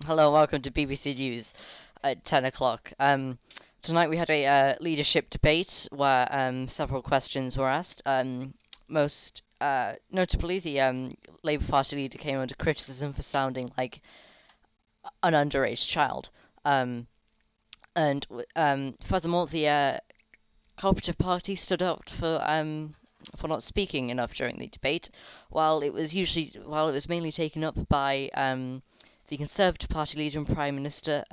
Hello, welcome to BBC News at 10 o'clock. Tonight we had a leadership debate where several questions were asked. Most notably, the Labour Party leader came under criticism for sounding like an underage child. Um, and furthermore, the Cooperative Party stood up for not speaking enough during the debate, while it was mainly taken up by the Conservative Party leader and Prime Minister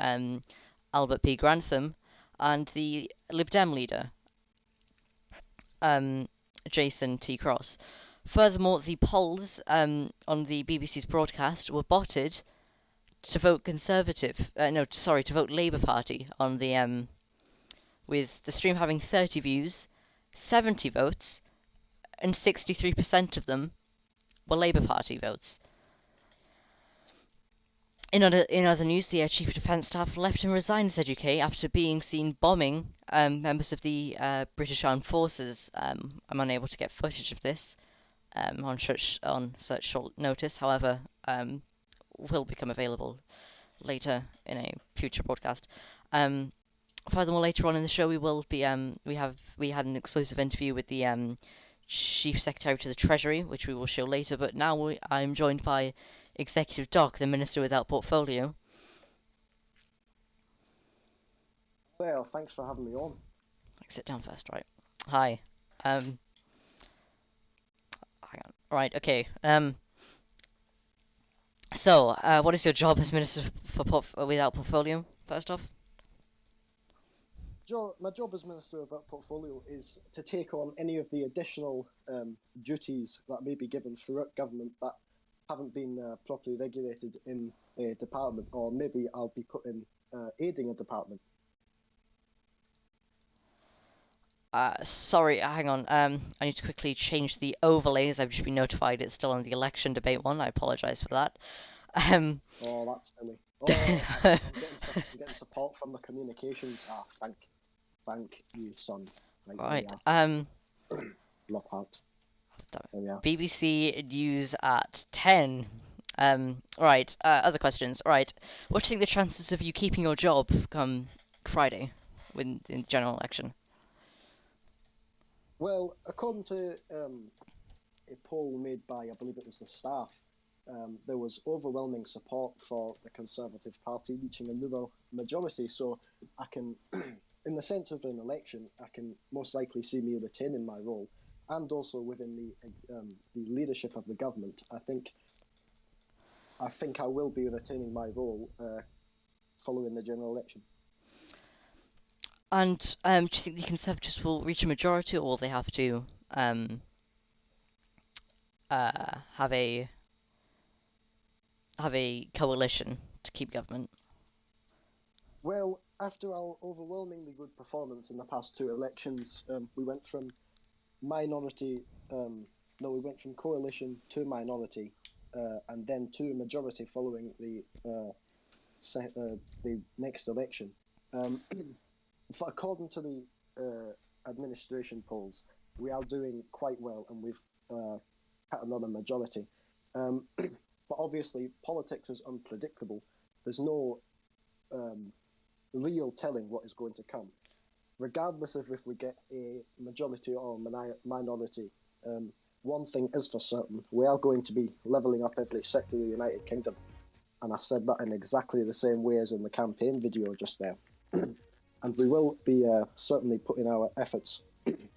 Albert P. Grantham and the Lib Dem leader um, Jason T. Cross. Furthermore, the polls on the BBC's broadcast were botted to vote Conservative. No, sorry, to vote Labour Party on the with the stream having 30 views, 70 votes, and 63% of them were Labour Party votes. In other news, the Chief of Defence Staff left and resigned as UK after being seen bombing members of the British Armed Forces. I'm unable to get footage of this on such short notice. However, will become available later in a future broadcast. Um, Furthermore, later on in the show, we had an exclusive interview with the Chief Secretary to the Treasury, which we will show later. But now I'm joined by Executive Doc, the Minister without portfolio. Well, thanks for having me on. Sit down first, right? Hi. Um, Hang on. Right. Okay. So, what is your job as Minister without portfolio? First off. My job as Minister of that portfolio is to take on any of the additional duties that may be given throughout government that haven't been properly regulated in a department, or maybe I'll be put in aiding a department. Sorry, hang on. I need to quickly change the overlays. I've just been notified it's still on the election debate one. I apologise for that. Oh, that's silly. Oh, I'm getting support from the communications. Thank you, son. Right, there we Right. are. Lockhart. There we are. BBC News at 10. Right. Other questions. Right. What do you think the chances of you keeping your job come Friday, in the general election? Well, according to a poll made by, I believe it was the staff, there was overwhelming support for the Conservative Party reaching another majority. So I can, in the sense of an election, I can most likely see me retaining my role, and also within the leadership of the government. I think I will be retaining my role following the general election. And do you think the Conservatives will reach a majority, or will they have to have a coalition to keep government? Well, after our overwhelmingly good performance in the past two elections, we went from minority. No, we went from coalition to minority, and then to majority following the next election. According to the administration polls, we are doing quite well, and we've had another majority. But obviously, politics is unpredictable. There's no real telling what is going to come. Regardless of if we get a majority or minority, one thing is for certain: we are going to be levelling up every sector of the United Kingdom. And I said that in exactly the same way as in the campaign video just there. And we will be certainly putting our efforts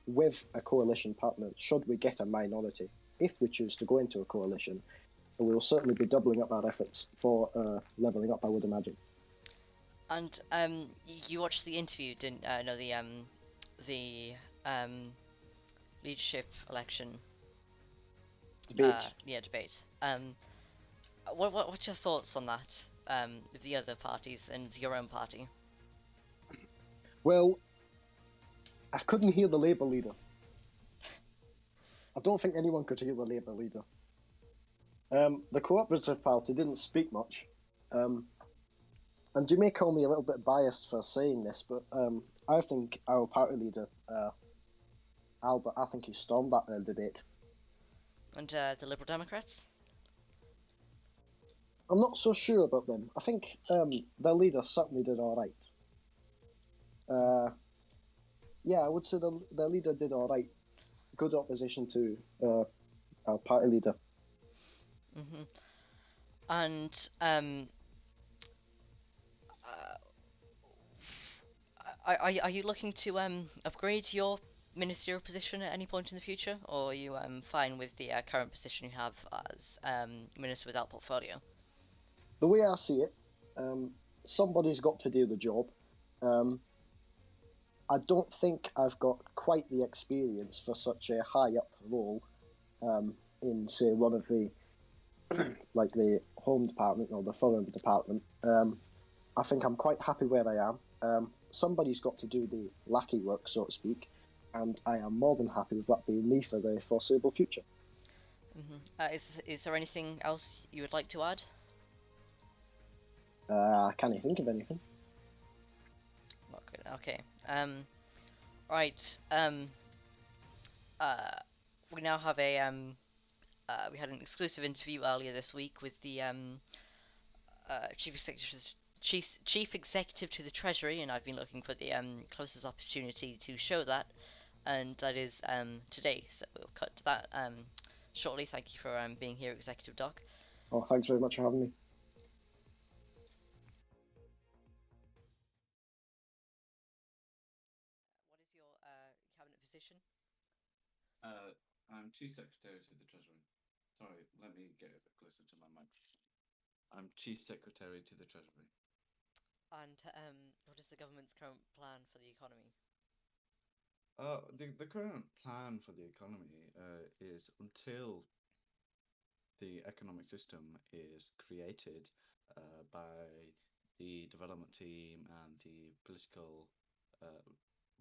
with a coalition partner should we get a minority, if we choose to go into a coalition. And we will certainly be doubling up our efforts for levelling up, I would imagine. And you watched the interview, didn't? No, the leadership election. Debate. Yeah, debate. What's your thoughts on that? Of the other parties and your own party? Well, I couldn't hear the Labour leader. I don't think anyone could hear the Labour leader. The Cooperative Party didn't speak much. And you may call me a little bit biased for saying this, but I think our party leader, Albert, I think he stormed that debate. And the Liberal Democrats? I'm not so sure about them. I think their leader certainly did all right. Uh, yeah, I would say their leader did all right. Good opposition to our party leader. Mm-hmm. And uh, are you looking to upgrade your ministerial position at any point in the future, or are you fine with the current position you have as minister without portfolio? The way I see it, somebody's got to do the job. Um, I don't think I've got quite the experience for such a high up role in, say, one of the like the home department or the foreign department. I think I'm quite happy where I am. Somebody's got to do the lackey work, so to speak, and I am more than happy with that being me for the foreseeable future. Mm-hmm. Is there anything else you would like to add? I can't think of anything. Not good. Okay. Right. Uh, we now have a we had an exclusive interview earlier this week with the chief executive to the Treasury, and I've been looking for the closest opportunity to show that, and that is today. So we'll cut to that shortly. Thank you for being here, Executive Doc. Oh, thanks very much for having me. What is your cabinet position? I'm Chief Secretary to the Treasury. Sorry, let me get a bit closer to my mic. I'm Chief Secretary to the Treasury. And what is the government's current plan for the economy? The current plan for the economy is until the economic system is created by the development team and the political uh,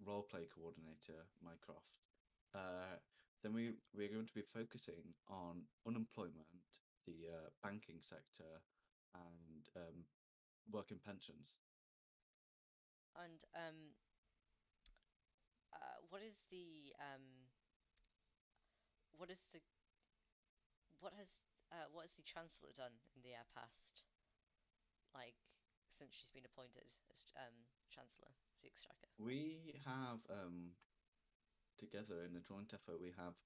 role play coordinator, Mycroft, then we're going to be focusing on unemployment, the banking sector, and working pensions. And what is the what is the what has the Chancellor done in the past, like since she's been appointed as Chancellor of the Exchequer? We have together in a joint effort, we have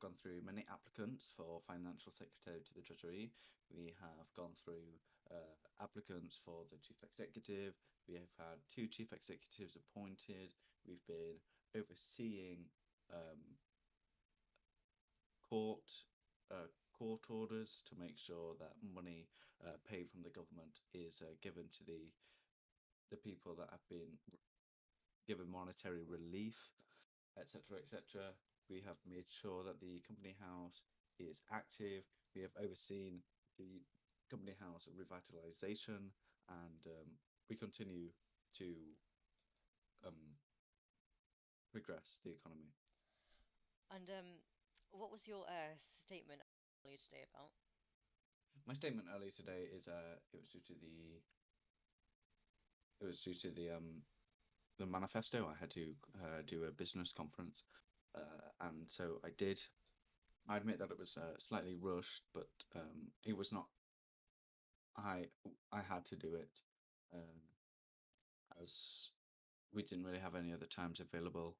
gone through many applicants for Financial Secretary to the Treasury. We have gone through applicants for the Chief Executive. We have had two Chief Executives appointed. We've been overseeing um, court court orders to make sure that money paid from the government is given to the people that have been given monetary relief, etc., etc. We have made sure that the company house is active. We have overseen the company house revitalization, and we continue to um, progress the economy. And what was your statement earlier today about? My statement earlier today is it was due to the manifesto. I had to do a business conference, and so I did. I admit that it was slightly rushed, but it was not. I I had to do it um, as we didn't really have any other times available.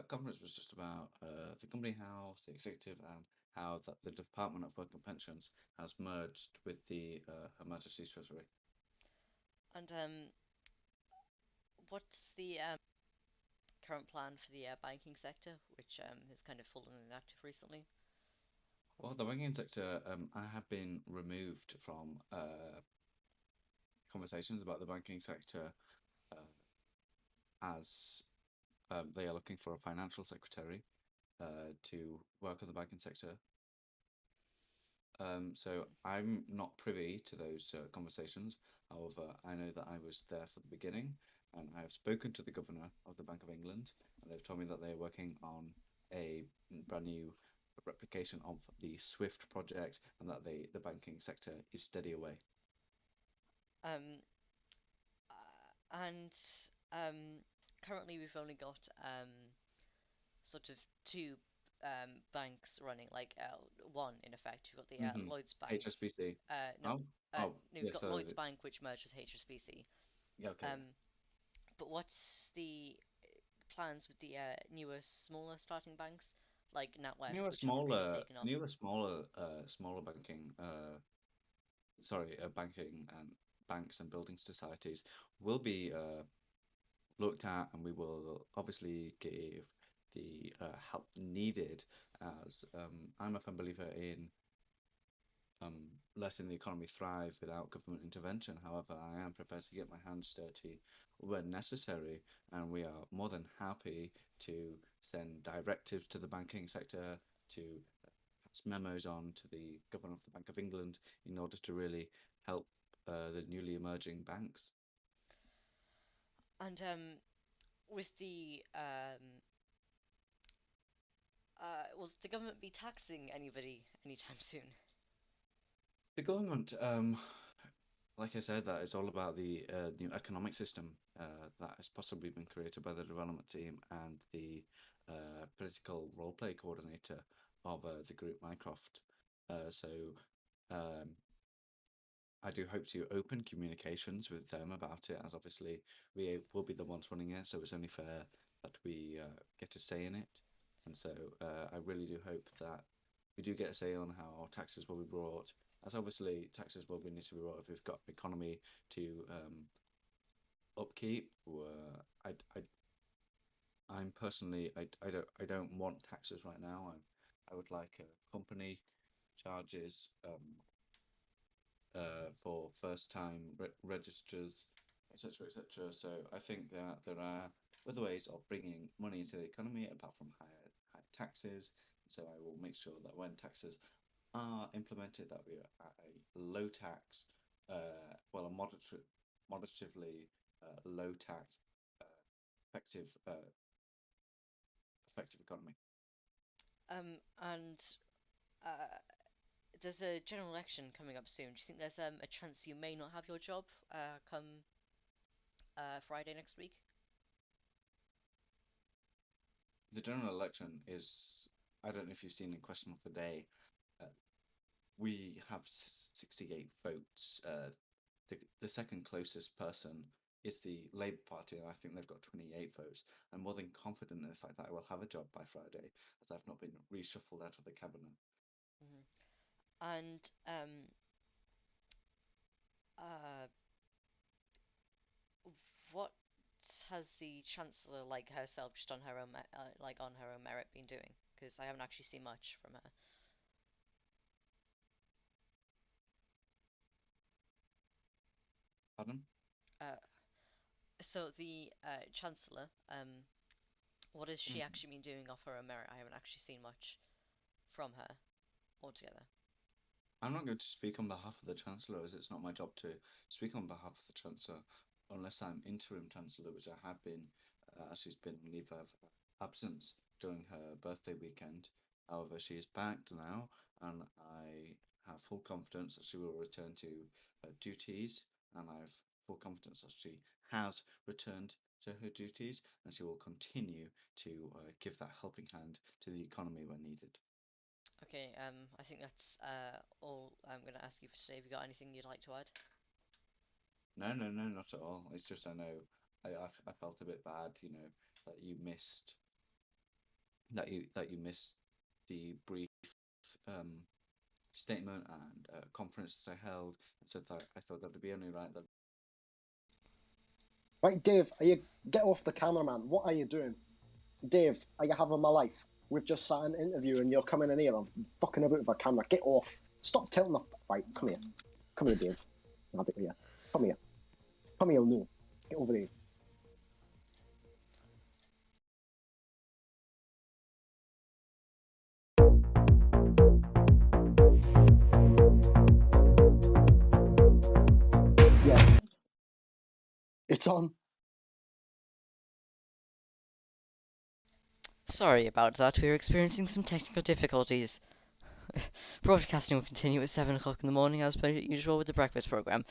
Conference was just about the company house, the executive, and how that the Department of Work and Pensions has merged with the Her Majesty's Treasury. And what's the current plan for the banking sector, which has kind of fallen inactive recently? Well, the banking sector, I have been removed from conversations about the banking sector uh, as they are looking for a financial secretary to work on the banking sector. So I'm not privy to those conversations. However, I know that I was there for the beginning, and I have spoken to the governor of the Bank of England, and they've told me that they're working on a brand new replication of the SWIFT project, and that the banking sector is steady away. Um, and um, currently we've only got sort of two banks running, like one in effect. You've got the Hmm. Lloyd's Bank. HSBC. No, Oh. Oh, no, we've yeah. got Lloyds Bank, which merged with HSBC. Yeah, okay. But what's the plans with the newer, smaller starting banks like NatWest, which haven't really taken off? Smaller banking, banking and banks and building societies will be looked at, and we will obviously give the help needed. As I'm a firm believer in letting the economy thrive without government intervention. However, I am prepared to get my hands dirty when necessary, and we are more than happy to send directives to the banking sector, to pass memos on to the Governor of the Bank of England in order to really help the newly emerging banks. And with the will the government be taxing anybody anytime soon? The government, like I said, that is all about the new economic system that has possibly been created by the development team and the political role play coordinator of the group Mycroft. So um, I do hope to open communications with them about it, as obviously we will be the ones running it, so it's only fair that we get a say in it. And so I really do hope that we do get a say on how taxes will be brought, as obviously taxes will be need to be brought if we've got economy to upkeep. I'm personally I don't want taxes right now. I would like company charges for first-time registers, etc., etc. So I think that there are other ways of bringing money into the economy apart from higher taxes. So I will make sure that when taxes are implemented, that we are at a low tax, well, a moderatively low tax, uh, effective, effective economy. And uh, there's a general election coming up soon. Do you think there's a chance you may not have your job come Friday next week? The general election is, I don't know if you've seen in Question of the Day, uh, we have 68 votes. The second closest person is the Labour Party, and I think they've got 28 votes. I'm more than confident in the fact that I will have a job by Friday, as I've not been reshuffled out of the cabinet. Hmm. And uh, what has the Chancellor, like herself, just on her own, like on her own merit, been doing? Because I haven't actually seen much from her. Pardon? Uh, so the Chancellor, what has she Mhm. actually been doing off her own merit? I haven't actually seen much from her altogether. I'm not going to speak on behalf of the Chancellor, as it's not my job to speak on behalf of the Chancellor, unless I'm interim Chancellor, which I have been, as she's been on leave of absence during her birthday weekend. However, she is back now, and I have full confidence that she will return to duties, and I have full confidence that she has returned to her duties, and she will continue to give that helping hand to the economy when needed. Okay, I think that's all I'm going to ask you for today. Have you got anything you'd like to add? No, no, no, not at all. It's just I know I felt a bit bad, that you missed that you missed the brief um, statement and conference that I held, and so that I thought that would be only right that. Right, Dave, are you get off the camera, man? What are you doing? Dave, are you having my life? We've just sat in an interview and you're coming in here. I'm fucking about with a camera. Get off. Stop tilting up. Right, come here. Come here, Dave. I'll do it here. Come here. Come here, no. Get over here. Yeah. It's on. Sorry about that. We were experiencing some technical difficulties. Broadcasting will continue at 7 o'clock in the morning as per usual with the breakfast program.